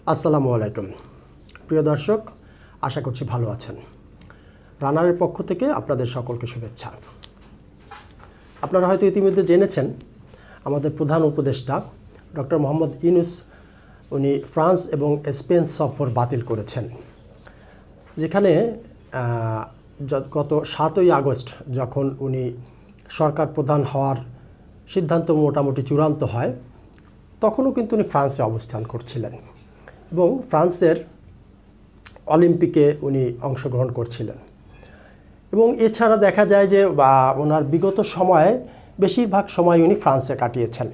আসসালামু আলাইকুম প্রিয় দর্শক, আশা করছি ভালো আছেন। রানারের পক্ষ থেকে আপনাদের সকলকে শুভেচ্ছা। আপনারা হয়তো ইতিমধ্যে জেনেছেন আমাদের প্রধান উপদেষ্টা ডক্টর মোহাম্মদ ইউনূস উনি ফ্রান্স এবং স্পেন সফর বাতিল করেছেন, যেখানে গত 7ই আগস্ট যখন উনি সরকার প্রধান হওয়ার সিদ্ধান্ত মোটামুটি চূড়ান্ত হয়, তখনও কিন্তু উনি ফ্রান্সে অবস্থান করছিলেন এবং ফ্রান্সের অলিম্পিকে উনি অংশগ্রহণ করছিলেন। এবং এছাড়া দেখা যায় যে ওনার বিগত সময়ে বেশিরভাগ সময় উনি ফ্রান্সে কাটিয়েছেন।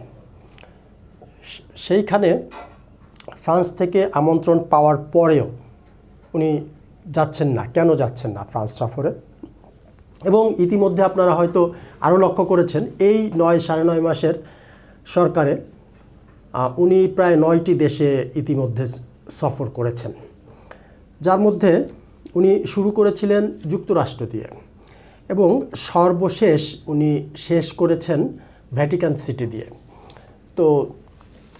সেইখানে ফ্রান্স থেকে আমন্ত্রণ পাওয়ার পরেও উনি যাচ্ছেন না। কেন যাচ্ছেন না ফ্রান্স সফরে? এবং ইতিমধ্যে আপনারা হয়তো আরও লক্ষ্য করেছেন, এই 9-9.5 মাসের সরকারে উনি প্রায় 9টি দেশে ইতিমধ্যে সফর করেছেন, যার মধ্যে উনি শুরু করেছিলেন যুক্তরাষ্ট্র দিয়ে এবং সর্বশেষ উনি শেষ করেছেন ভ্যাটিকান সিটি দিয়ে। তো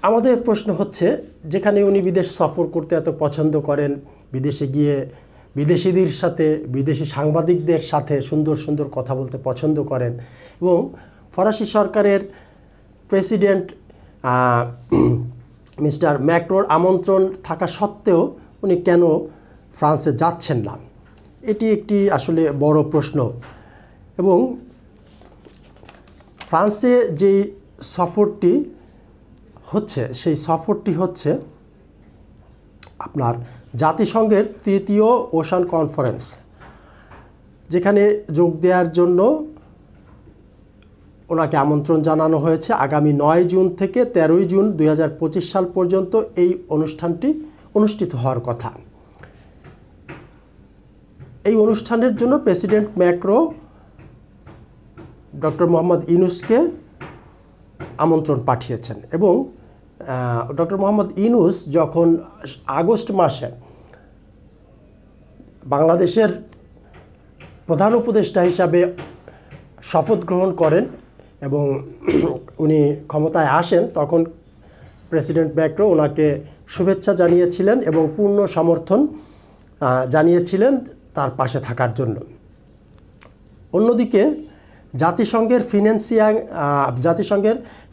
আমাদের প্রশ্ন হচ্ছে, যেখানে উনি বিদেশ সফর করতে এত পছন্দ করেন, বিদেশে গিয়ে বিদেশিদের সাথে, বিদেশি সাংবাদিকদের সাথে সুন্দর সুন্দর কথা বলতে পছন্দ করেন এবং ফরাসি সরকারের প্রেসিডেন্ট মিস্টার ম্যাক্রোর আমন্ত্রণ থাকা সত্ত্বেও উনি কেন ফ্রান্সে যাচ্ছেন না? এটি একটি আসলে বড় প্রশ্ন। এবং ফ্রান্সে যেই সফরটি হচ্ছে, সেই সফরটি হচ্ছে আপনার জাতিসংঘের 3য় ওশান কনফারেন্স, যেখানে যোগ দেওয়ার জন্য ওনাকে আমন্ত্রণ জানানো হয়েছে। আগামী 9 জুন থেকে 13ই জুন 2025 সাল পর্যন্ত এই অনুষ্ঠানটি অনুষ্ঠিত হওয়ার কথা। এই অনুষ্ঠানের জন্য প্রেসিডেন্ট ম্যাক্রো ডক্টর মোহাম্মদ ইউনূসকে আমন্ত্রণ পাঠিয়েছেন এবং ডক্টর মোহাম্মদ ইউনূস যখন আগস্ট মাসে বাংলাদেশের প্রধান উপদেষ্টা হিসাবে শপথ গ্রহণ করেন এবং উনি ক্ষমতায় আসেন, তখন প্রেসিডেন্ট ম্যাক্রো ওনাকে শুভেচ্ছা জানিয়েছিলেন এবং পূর্ণ সমর্থন জানিয়েছিলেন তার পাশে থাকার জন্য। অন্যদিকে জাতিসংঘের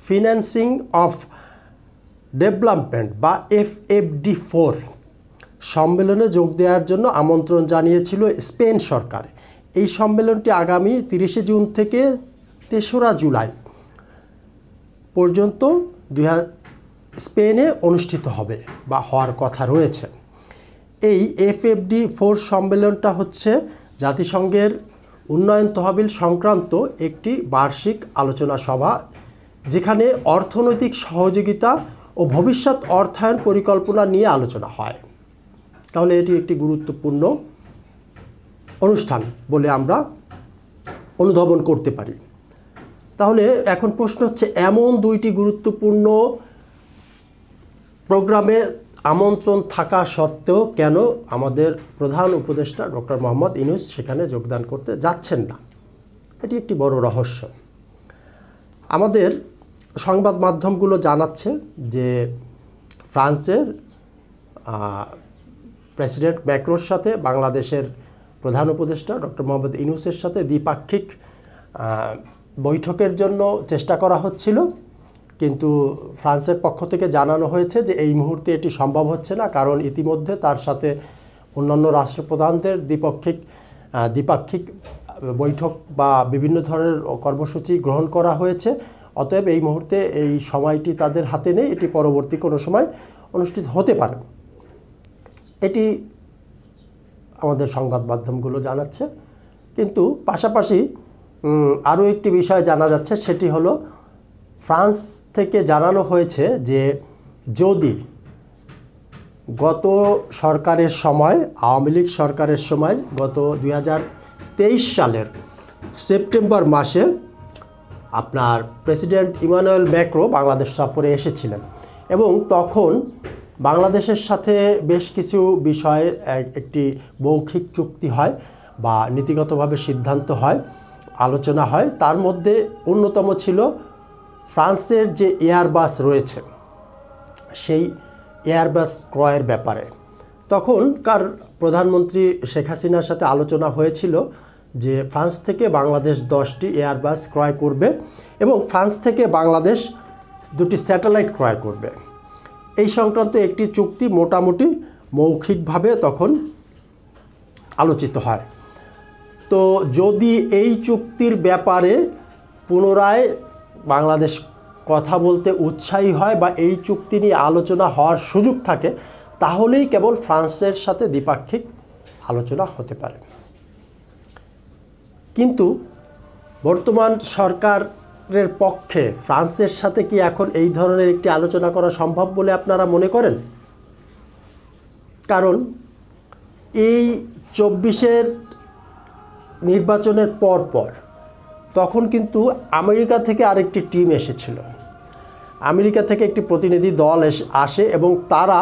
ফিন্যান্সিং অফ ডেভেলপমেন্ট বা FFD4 সম্মেলনে যোগ দেওয়ার জন্য আমন্ত্রণ জানিয়েছিল স্পেন সরকার। এই সম্মেলনটি আগামী 30 জুন থেকে 3রা জুলাই পর্যন্ত স্পেনে অনুষ্ঠিত হবে বা হওয়ার কথা রয়েছে। এই FFD4 সম্মেলনটা হচ্ছে জাতিসংঘের উন্নয়ন তহবিল সংক্রান্ত একটি বার্ষিক আলোচনা সভা, যেখানে অর্থনৈতিক সহযোগিতা ও ভবিষ্যৎ অর্থায়ন পরিকল্পনা নিয়ে আলোচনা হয়। তাহলে এটি একটি গুরুত্বপূর্ণ অনুষ্ঠান বলে আমরা অনুধাবন করতে পারি। তাহলে এখন প্রশ্ন হচ্ছে, এমন 2টি গুরুত্বপূর্ণ প্রোগ্রামে আমন্ত্রণ থাকা সত্ত্বেও কেন আমাদের প্রধান উপদেষ্টা ডক্টর মোহাম্মদ ইউনূস সেখানে যোগদান করতে যাচ্ছেন না? এটি একটি বড় রহস্য। আমাদের সংবাদ মাধ্যমগুলো জানাচ্ছে যে ফ্রান্সের প্রেসিডেন্ট ম্যাক্রোর সাথে বাংলাদেশের প্রধান উপদেষ্টা ডক্টর মোহাম্মদ ইউনূসের সাথে দ্বিপাক্ষিক বৈঠকের জন্য চেষ্টা করা হচ্ছিল, কিন্তু ফ্রান্সের পক্ষ থেকে জানানো হয়েছে যে এই মুহূর্তে এটি সম্ভব হচ্ছে না, কারণ ইতিমধ্যে তার সাথে অন্যান্য রাষ্ট্রপ্রধানদের দ্বিপাক্ষিক বৈঠক বা বিভিন্ন ধরনের কর্মসূচি গ্রহণ করা হয়েছে। অতএব এই মুহূর্তে এই সময়টি তাদের হাতে নেই, এটি পরবর্তী কোনো সময় অনুষ্ঠিত হতে পারে। এটি আমাদের সংবাদ মাধ্যমগুলো জানাচ্ছে। কিন্তু পাশাপাশি আরও একটি বিষয় জানা যাচ্ছে, সেটি হলো ফ্রান্স থেকে জানানো হয়েছে যে যদি গত সরকারের সময়, আওয়ামী লীগ সরকারের সময়, গত 2023 সালের সেপ্টেম্বর মাসে আপনার প্রেসিডেন্ট ইমানুয়েল ম্যাক্রো বাংলাদেশ সফরে এসেছিলেন এবং তখন বাংলাদেশের সাথে বেশ কিছু বিষয়ে একটি মৌখিক চুক্তি হয় বা নীতিগতভাবে সিদ্ধান্ত হয়, আলোচনা হয়। তার মধ্যে অন্যতম ছিল ফ্রান্সের যে এয়ারবাস রয়েছে, সেই এয়ারবাস ক্রয়ের ব্যাপারে। তখনকার প্রধানমন্ত্রী শেখ হাসিনার সাথে আলোচনা হয়েছিল যে ফ্রান্স থেকে বাংলাদেশ 10টি এয়ারবাস ক্রয় করবে এবং ফ্রান্স থেকে বাংলাদেশ 2টি স্যাটেলাইট ক্রয় করবে। এই সংক্রান্ত একটি চুক্তি মোটামুটি মৌখিকভাবে তখন আলোচিত হয়। তো যদি এই চুক্তির ব্যাপারে পুনরায় বাংলাদেশ কথা বলতে উৎসাহী হয় বা এই চুক্তি নিয়ে আলোচনা হওয়ার সুযোগ থাকে, তাহলেই কেবল ফ্রান্সের সাথে দ্বিপাক্ষিক আলোচনা হতে পারে। কিন্তু বর্তমান সরকারের পক্ষে ফ্রান্সের সাথে কি এখন এই ধরনের একটি আলোচনা করা সম্ভব বলে আপনারা মনে করেন? কারণ এই 24-এর নির্বাচনের পর তখন কিন্তু আমেরিকা থেকে আরেকটি টিম এসেছিল। আমেরিকা থেকে একটি প্রতিনিধি দল আসে এবং তারা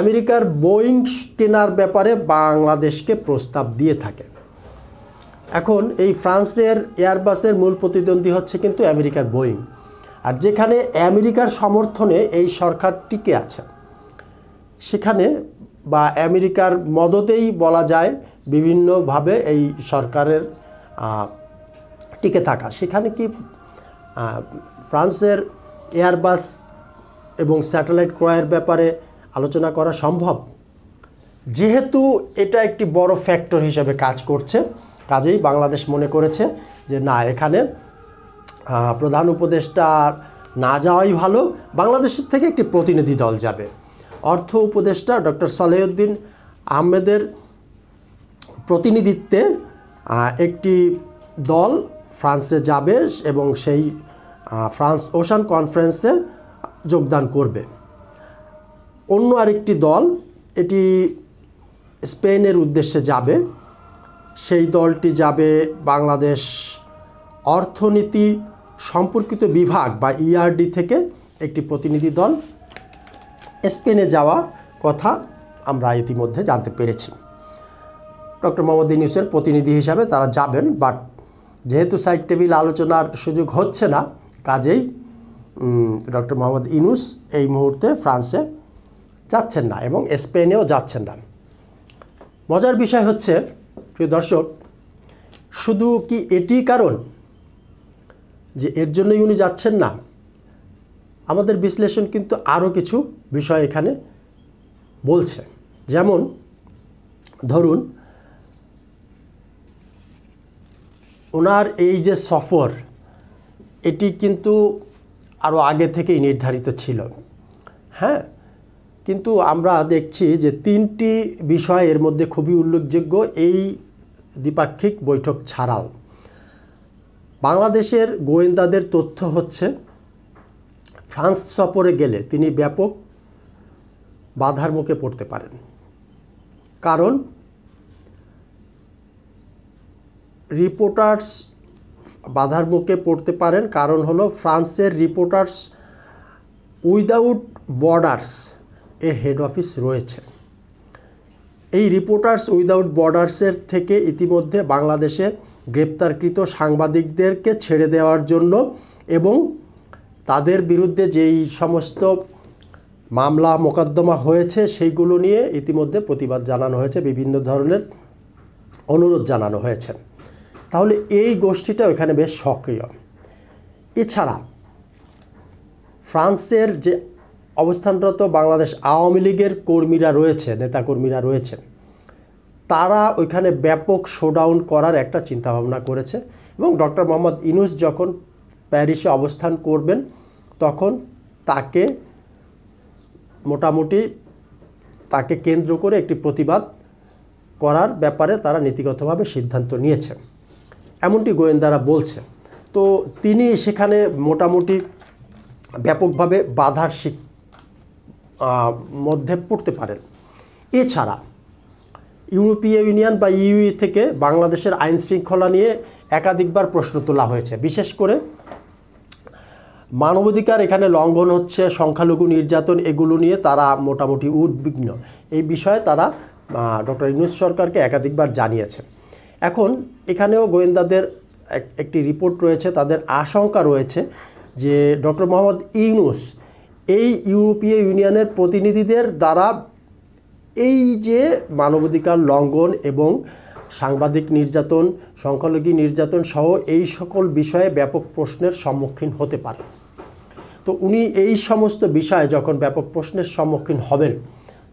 আমেরিকার বোয়িং কেনার ব্যাপারে বাংলাদেশকে প্রস্তাব দিয়ে থাকে। এখন এই ফ্রান্সের এয়ারবাসের মূল প্রতিদ্বন্দ্বী হচ্ছে কিন্তু আমেরিকার বোয়িং, আর যেখানে আমেরিকার সমর্থনে এই সরকার টিকে আছে, সেখানে বা আমেরিকার মদতেই বলা যায় বিভিন্নভাবে এই সরকারের টিকে থাকা, সেখানে কি ফ্রান্সের এয়ারবাস এবং স্যাটেলাইট ক্রয়ের ব্যাপারে আলোচনা করা সম্ভব? যেহেতু এটা একটি বড় ফ্যাক্টর হিসেবে কাজ করছে, কাজেই বাংলাদেশ মনে করেছে যে না, এখানে প্রধান উপদেষ্টা না যাওয়াই ভালো, বাংলাদেশের থেকে একটি প্রতিনিধি দল যাবে। অর্থ উপদেষ্টা ডক্টর সালেউদ্দিন আহমেদের প্রতিনিধিত্বে একটি দল ফ্রান্সে যাবে এবং সেই ফ্রান্স ওশান কনফারেন্সে যোগদান করবে। অন্য আরেকটি দল এটি স্পেনের উদ্দেশ্যে যাবে। সেই দলটি যাবে বাংলাদেশ অর্থনীতি সম্পর্কিত বিভাগ বা ইআরডি থেকে একটি প্রতিনিধি দল স্পেনে যাওয়ার কথা আমরা ইতিমধ্যে জানতে পেরেছি। ডক্টর মোহাম্মদ ইউনূসের প্রতিনিধি হিসাবে তারা যাবেন, বাট যেহেতু সাইড টেবিল আলোচনার সুযোগ হচ্ছে না, কাজেই ডক্টর মোহাম্মদ ইউনূস এই মুহূর্তে ফ্রান্সে যাচ্ছেন না এবং স্পেনেও যাচ্ছেন না। মজার বিষয় হচ্ছে, প্রিয় দর্শক, শুধু কি এটি কারণ যে এর জন্যই উনি যাচ্ছেন না? আমাদের বিশ্লেষণ কিন্তু আরও কিছু বিষয় এখানে বলছে। যেমন ধরুন, ওনার এই যে সফর, এটি কিন্তু আরও আগে থেকেই নির্ধারিত ছিল। হ্যাঁ, কিন্তু আমরা দেখছি যে 3টি বিষয় এর মধ্যে খুবই উল্লেখযোগ্য এই দ্বিপাক্ষিক বৈঠক ছাড়াও। বাংলাদেশের গোয়েন্দাদের তথ্য হচ্ছে ফ্রান্স সফরে গেলে তিনি ব্যাপক বাধার মুখে পড়তে পারেন। কারণ রিপোর্টার্স বাধার মুখে পড়তে পারেন, কারণ হলো ফ্রান্সের রিপোর্টার্স উইদাউট বর্ডার্স এর হেড অফিস রয়েছে। এই রিপোর্টার্স উইদাউট বর্ডার্সের থেকে ইতিমধ্যে বাংলাদেশে গ্রেপ্তারকৃত সাংবাদিকদেরকে ছেড়ে দেওয়ার জন্য এবং তাদের বিরুদ্ধে যেই সমস্ত মামলা মোকদ্দমা হয়েছে সেইগুলো নিয়ে ইতিমধ্যে প্রতিবাদ জানানো হয়েছে, বিভিন্ন ধরনের অনুরোধ জানানো হয়েছে। তাহলে এই গোষ্ঠীটা এখানে বেশ সক্রিয়। এছাড়া ফ্রান্সের যে অবস্থানরত বাংলাদেশ আওয়ামী লীগের কর্মীরা রয়েছে, নেতাকর্মীরা রয়েছেন, তারা ওইখানে ব্যাপক শোডাউন করার একটা চিন্তাভাবনা করেছে এবং ডক্টর মোহাম্মদ ইউনূস যখন প্যারিসে অবস্থান করবেন তখন তাকে মোটামুটি তাকে কেন্দ্র করে একটি প্রতিবাদ করার ব্যাপারে তারা নীতিগতভাবে সিদ্ধান্ত নিয়েছে, এমনটি গোয়েন্দারা বলছে। তো তিনি সেখানে মোটামুটি ব্যাপকভাবে বাধার মধ্যে পড়তে পারেন। এছাড়া ইউরোপীয় ইউনিয়ন বা ইউ থেকে বাংলাদেশের আইন শৃঙ্খলা নিয়ে একাধিকবার প্রশ্ন তোলা হয়েছে। বিশেষ করে মানবাধিকার এখানে লঙ্ঘন হচ্ছে, সংখ্যালঘু নির্যাতন, এগুলো নিয়ে তারা মোটামুটি উদ্বিগ্ন। এই বিষয়ে তারা ডক্টর ইউনূস সরকারকে একাধিকবার জানিয়েছে। এখন এখানেও গোয়েন্দাদের একটি রিপোর্ট রয়েছে, তাদের আশঙ্কা রয়েছে যে ডক্টর মোহাম্মদ ইউনূস এই ইউরোপীয় ইউনিয়নের প্রতিনিধিদের দ্বারা এই যে মানবাধিকার লঙ্ঘন এবং সাংবাদিক নির্যাতন, সংখ্যালঘু নির্যাতন সহ এই সকল বিষয়ে ব্যাপক প্রশ্নের সম্মুখীন হতে পারে। তো উনি এই সমস্ত বিষয়ে যখন ব্যাপক প্রশ্নের সম্মুখীন হবেন,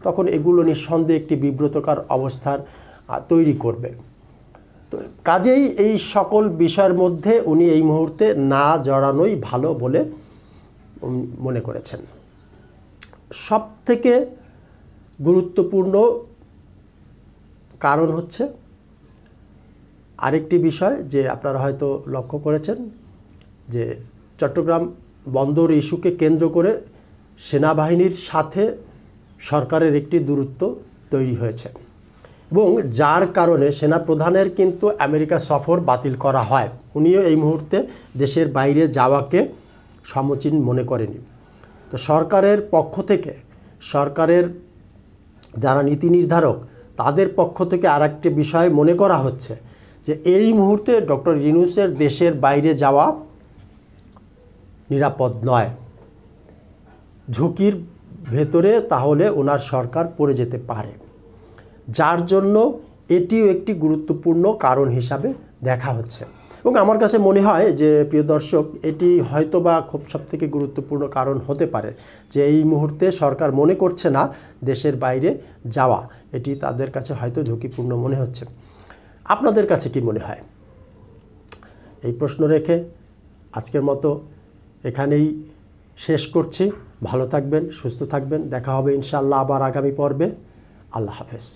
তখন এগুলো নিঃসন্দেহে একটি বিব্রতকর অবস্থার তৈরি করবে। তো কাজেই এই সকল বিষয়ের মধ্যে উনি এই মুহূর্তে না জড়ানোই ভালো বলে মনে করেছেন। সবথেকে গুরুত্বপূর্ণ কারণ হচ্ছে আরেকটি বিষয় যে আপনারা হয়তো লক্ষ্য করেছেন যে চট্টগ্রাম বন্দর ইস্যুকে কেন্দ্র করে সেনাবাহিনীর সাথে সরকারের একটি দূরত্ব তৈরি হয়েছে এবং যার কারণে সেনাপ্রধানের কিন্তু আমেরিকা সফর বাতিল করা হয়। উনিও এই মুহূর্তে দেশের বাইরে যাওয়াকে সমীচীন মনে করেনি। তো সরকারের পক্ষ থেকে, সরকারের যারা নীতি নির্ধারক তাদের পক্ষ থেকে আরেকটি বিষয় মনে করা হচ্ছে যে এই মুহূর্তে ডক্টর ইউনূসের দেশের বাইরে যাওয়া নিরাপদ নয়, ঝুঁকির ভেতরে তাহলে ওনার সরকার পড়ে যেতে পারে, যার জন্য এটিও একটি গুরুত্বপূর্ণ কারণ হিসাবে দেখা হচ্ছে। এবং আমার কাছে মনে হয় যে প্রিয় দর্শক, এটি হয়তোবা খুব সবথেকে গুরুত্বপূর্ণ কারণ হতে পারে যে এই মুহূর্তে সরকার মনে করছে না দেশের বাইরে যাওয়া, এটি তাদের কাছে হয়তো ঝুঁকিপূর্ণ মনে হচ্ছে। আপনাদের কাছে কি মনে হয়? এই প্রশ্ন রেখে আজকের মতো এখানেই শেষ করছি। ভালো থাকবেন, সুস্থ থাকবেন। দেখা হবে ইনশাআল্লাহ আবার আগামী পর্বে। আল্লাহ হাফেজ।